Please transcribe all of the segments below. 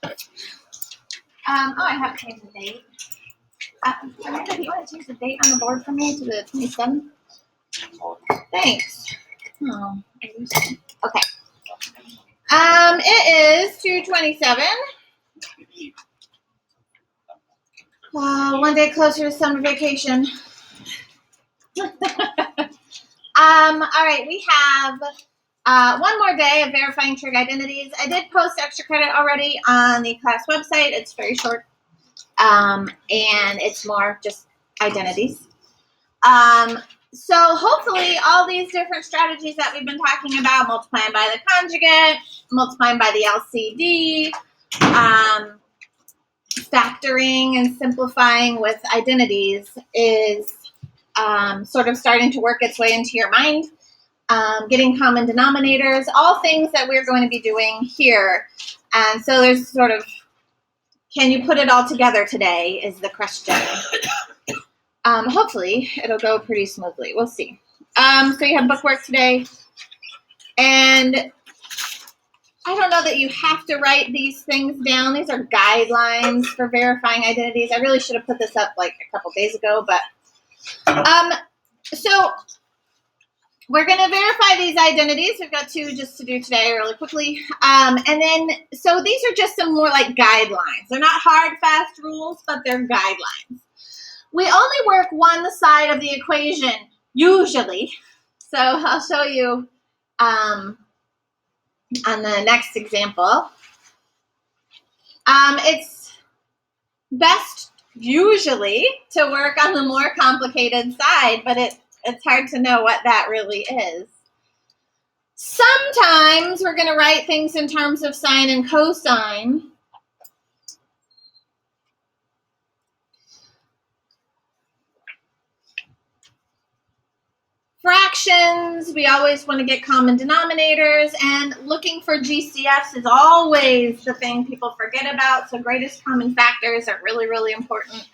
I have to change the date. Amanda, do you want to change the date on the board for me to the 27th? Thanks. Oh, okay. It is 2/27. One day closer to summer vacation. All right, we have one more day of verifying trig identities. I did post extra credit already on the class website. It's very short, and it's more just identities. So hopefully all these different strategies that we've been talking about, multiplying by the conjugate, multiplying by the LCD, factoring and simplifying with identities is sort of starting to work its way into your mind. Getting common denominators, all things that we're going to be doing here. And so there's sort of, can you put it all together today is the question. Hopefully it'll go pretty smoothly. We'll see. So you have bookwork today. And I don't know that you have to write these things down. These are guidelines for verifying identities. I really should have put this up like a couple days ago, but so we're going to verify these identities. We've got two just to do today really quickly. And then, so these are just some more like guidelines. They're not hard, fast rules, but they're guidelines. We only work one side of the equation, usually. So I'll show you on the next example. It's best usually to work on the more complicated side, but it's hard to know what that really is. Sometimes we're going to write things in terms of sine and cosine. Fractions, we always want to get common denominators, and looking for GCFs is always the thing people forget about. So greatest common factors are really, really important.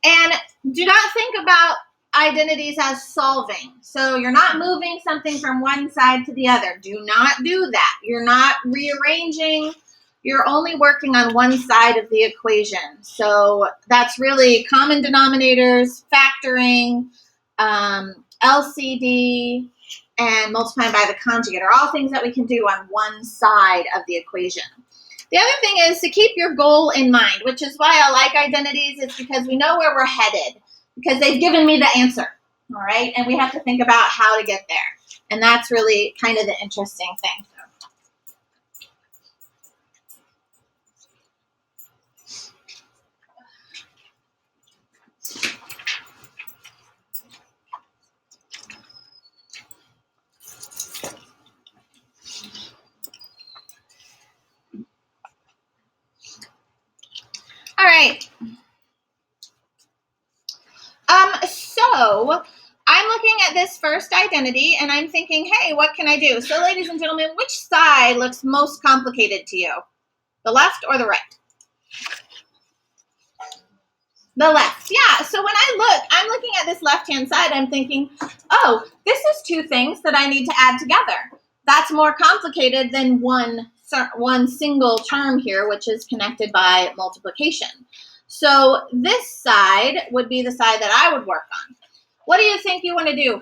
And do not think about identities as solving. So you're not moving something from one side to the other. Do not do that. You're not rearranging. You're only working on one side of the equation. So that's really common denominators, factoring, LCD, and multiplying by the conjugate are all things that we can do on one side of the equation. The other thing is to keep your goal in mind, which is why I like identities. It's because we know where we're headed, because they've given me the answer, all right? And we have to think about how to get there. And that's really kind of the interesting thing. All right. So I'm looking at this first identity and I'm thinking, hey, what can I do? So ladies and gentlemen, which side looks most complicated to you? The left or the right? The left. Yeah. So when I'm looking at this left-hand side, I'm thinking, oh, this is two things that I need to add together. That's more complicated than one single term here, which is connected by multiplication. So this side would be the side that I would work on. What do you think you want to do?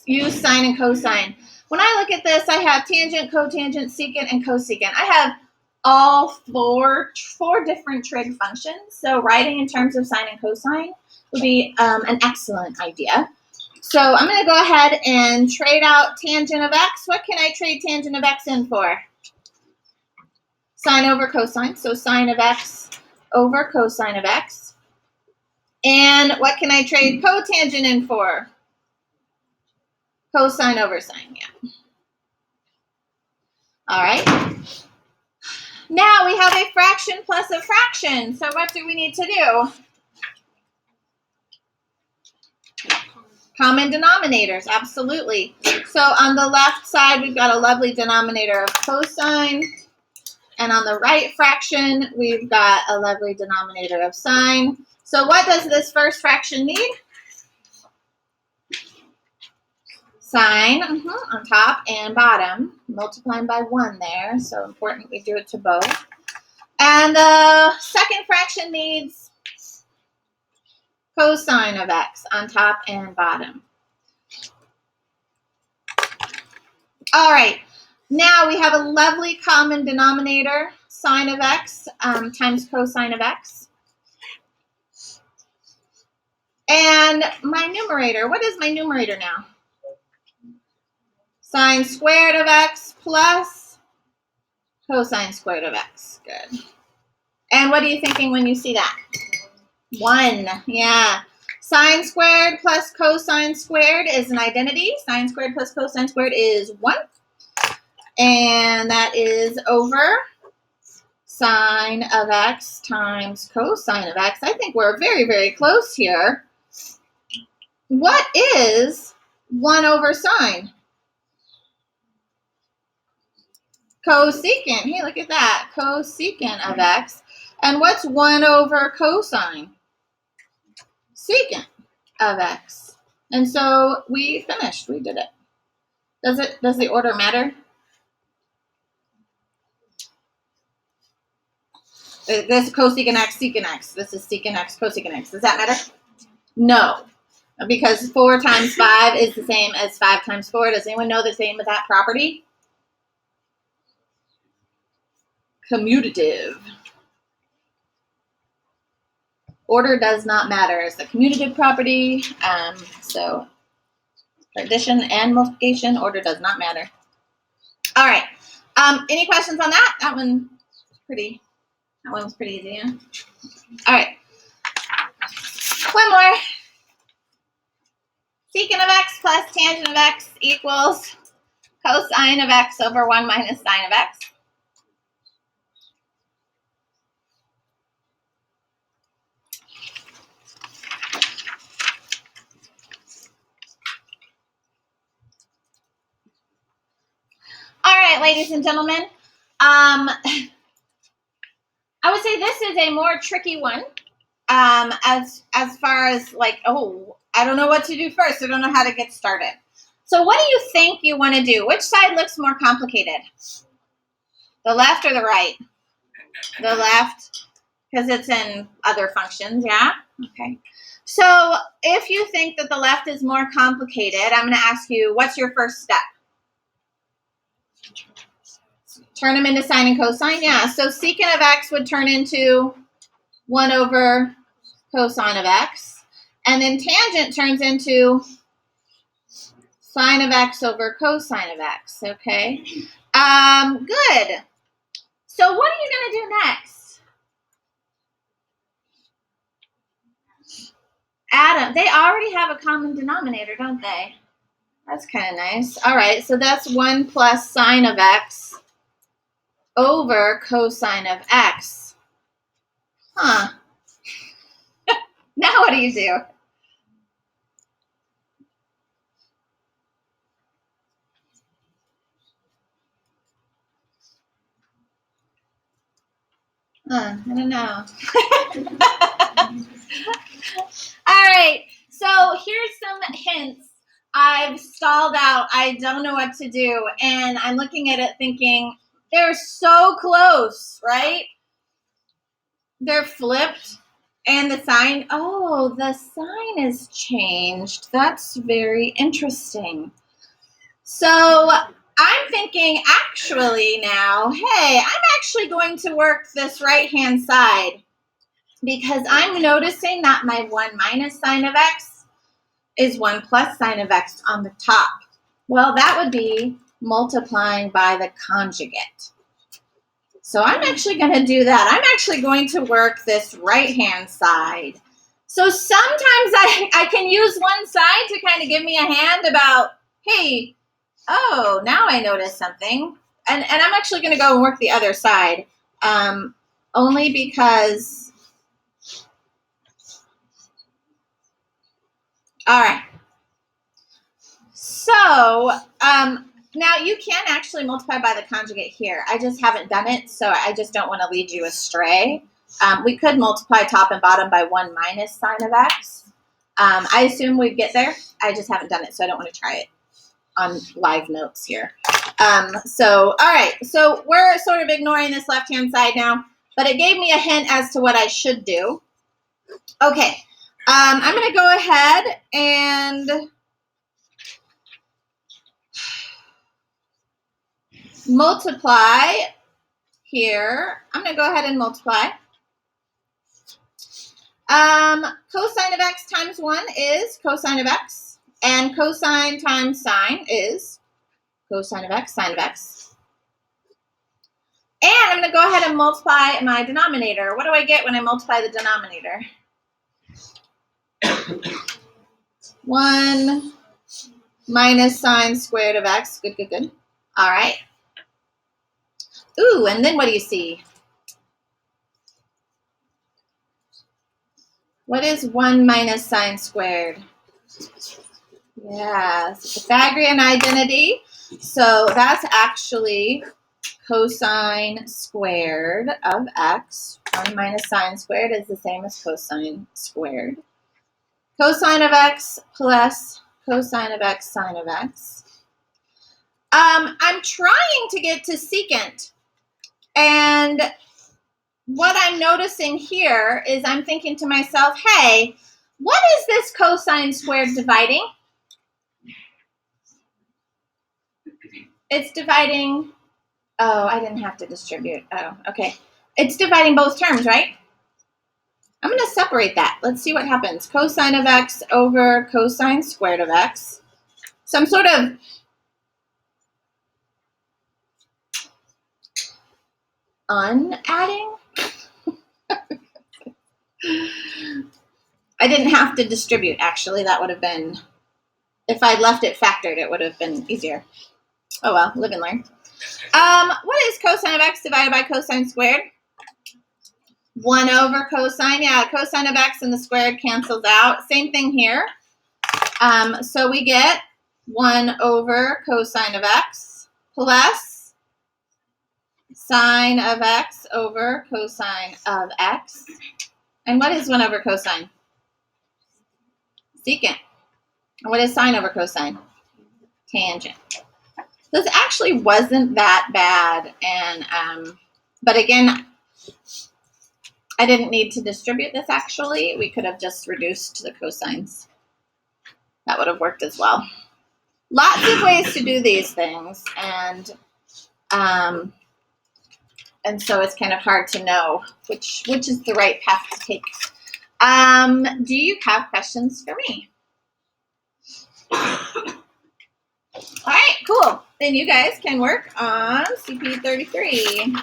Use sine and cosine. When I look at this, I have tangent, cotangent, secant, and cosecant. I have all four different trig functions. So writing in terms of sine and cosine would be an excellent idea. So I'm going to go ahead and trade out tangent of x. What can I trade tangent of x in for? Sine over cosine. So sine of x over cosine of x. And what can I trade cotangent in for? Cosine over sine, yeah. All right. Now we have a fraction plus a fraction. So what do we need to do? Common denominators, absolutely. So on the left side, we've got a lovely denominator of cosine. And on the right fraction, we've got a lovely denominator of sine. So what does this first fraction need? Sine on top and bottom, multiplying by 1 there. So important we do it to both. And the second fraction needs cosine of x on top and bottom. All right, now we have a lovely common denominator, sine of x times cosine of x. And my numerator, what is my numerator now? Sine squared of x plus cosine squared of x. Good. And what are you thinking when you see that? 1. Yeah. Sine squared plus cosine squared is an identity. Sine squared plus cosine squared is 1. And that is over sine of x times cosine of x. I think we're very, very close here. What is 1 over sine? Cosecant. Hey, look at that. Cosecant of x. And what's 1 over cosine? Secant of x. And so we finished. We did it. Does the order matter? This is cosecant x, secant x. This is secant x, cosecant x. Does that matter? No. Because 4 times 5 is the same as 5 times 4. Does anyone know the same with that property? Commutative. Order does not matter. It's the commutative property. So addition and multiplication, order does not matter. All right. Any questions on that? That one was pretty easy, yeah? All right. One more. Secant of x plus tangent of x equals cosine of x over 1 minus sine of x. All right, ladies and gentlemen. I would say this is a more tricky one. As far as like, oh, I don't know what to do first. I don't know how to get started. So what do you think you want to do? Which side looks more complicated? The left or the right? The left, because it's in other functions, yeah? Okay. So if you think that the left is more complicated, I'm going to ask you, what's your first step? Turn them into sine and cosine? Yeah. So secant of x would turn into 1 over cosine of x. And then tangent turns into sine of x over cosine of x. Okay. Good. So what are you going to do next? Add them. They already have a common denominator, don't they? That's kind of nice. All right. So that's 1 plus sine of x over cosine of x. Huh. Now what do you do? I don't know. All right. So here's some hints. I've stalled out. I don't know what to do. And I'm looking at it thinking, they're so close, right? They're flipped. And the sign, oh, the sign is changed. That's very interesting. So I'm thinking actually now, hey, I'm actually going to work this right-hand side because I'm noticing that my 1 minus sine of x is 1 plus sine of x on the top. Well, that would be multiplying by the conjugate. So I'm actually going to do that. I'm actually going to work this right-hand side. So sometimes I can use one side to kind of give me a hand about, hey, oh, now I notice something. And I'm actually going to go and work the other side, only because, all right. So now you can actually multiply by the conjugate here. I just haven't done it, so I just don't want to lead you astray. We could multiply top and bottom by 1 minus sine of x. I assume we'd get there. I just haven't done it, so I don't want to try it. on live notes here. So, all right. So we're sort of ignoring this left-hand side now, but it gave me a hint as to what I should do. Okay. I'm going to go ahead and multiply here. I'm going to go ahead and multiply. Cosine of x times 1 is cosine of x, and cosine times sine is cosine of x, sine of x. And I'm going to go ahead and multiply my denominator. What do I get when I multiply the denominator? 1 minus sine squared of x. Good, good, good. All right. Ooh, and then what do you see? What is 1 minus sine squared? Yeah, Pythagorean identity. So that's actually cosine squared of x. 1 minus sine squared is the same as cosine squared. Cosine of x plus cosine of x sine of x. I'm trying to get to secant. And what I'm noticing here is I'm thinking to myself, hey, what is this cosine squared dividing? It's dividing, oh, I didn't have to distribute. Oh, okay. It's dividing both terms, right? I'm going to separate that. Let's see what happens. Cosine of x over cosine squared of x. So I'm sort of unadding. I didn't have to distribute, actually. That would have been, if I'd left it factored, it would have been easier. Oh, well, live and learn. What is cosine of x divided by cosine squared? 1 over cosine. Yeah, cosine of x and the squared cancels out. Same thing here. So we get 1 over cosine of x plus sine of x over cosine of x. And what is 1 over cosine? Secant. And what is sine over cosine? Tangent. This actually wasn't that bad. And but again, I didn't need to distribute this actually. We could have just reduced the cosines. That would have worked as well. Lots of ways to do these things, and so it's kind of hard to know which is the right path to take. Do you have questions for me? All right, cool. Then you guys can work on CP 33.